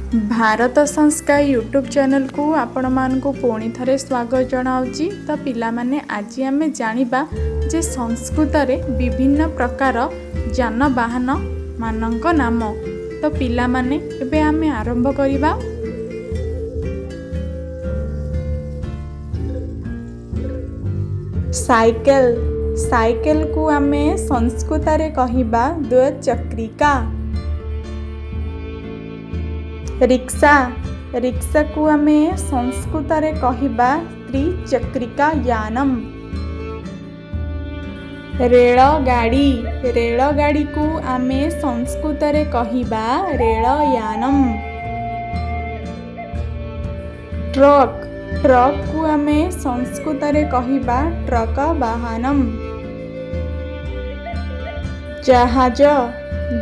भारत संस्कार YouTube channel को आपण मानकु पुणी थरे स्वागत जनाउची। तो पिला माने आज आमे जानिबा जे संस्कृत रे विभिन्न प्रकार जानवाहन मानक नाम। तो पिला माने एबे आमे आरंभ करिबा। साइकेल साइकेल को आमे संस्कृत रे कहिबा द्विचक्रिका। रिक्शा रिक्शा को आमे संस्कृत रे कहिबा त्रिचक्रिका यानम। रेलगाड़ी रेलगाड़ी को आमे संस्कृत रे कहिबा रेलयानम। ट्रक ट्रक को आमे संस्कृत रे कहिबा ट्रक वाहनम। जहाज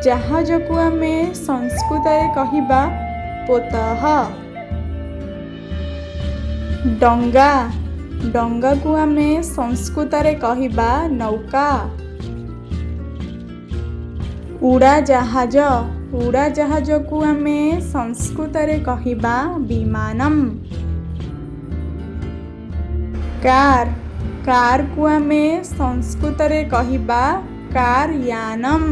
जहाज को आमे संस्कृत रे कहिबा पोतः। डंगा डंगा को आमे संस्कृत रे कहिबा नौका। उड़ाजाहाज उड़ाजाहाज को आमे संस्कृत रे कहिबा विमानम। कार कार को आमे संस्कृत रे कहिबा कार यानम।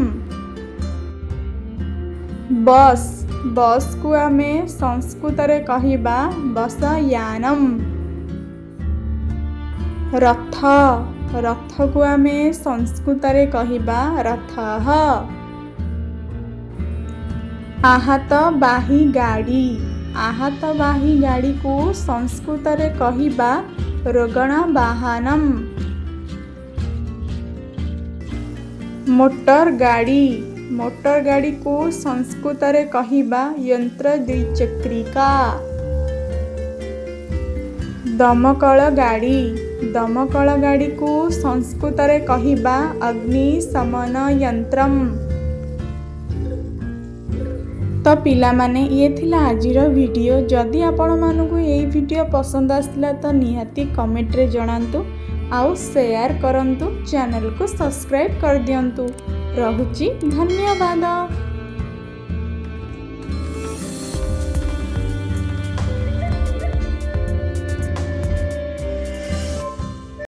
बस बस को आमे संस्कृत रे कहिबा बस यानम। रथ रथ को आमे संस्कृत रे कहिबा रथः। आहत बाही गाड़ी को संस्कृत रे कहिबा रोगण वाहनम। मोटर गाड़ी को संस्कृत रे कहिबा यंत्र द्विचक्रिका। दमकल गाड़ी को संस्कृत रे कहिबा अग्निशमन यंत्रम। तो पिला माने ये थिला आजिर वीडियो। जदि आपण मानकु ये वीडियो पसंद आसला तो निहाती कमेंट रे जणांतु आउ शेयर करंतु, चैनल को सब्सक्राइब कर दियंतु। रहुची धन्यवाद।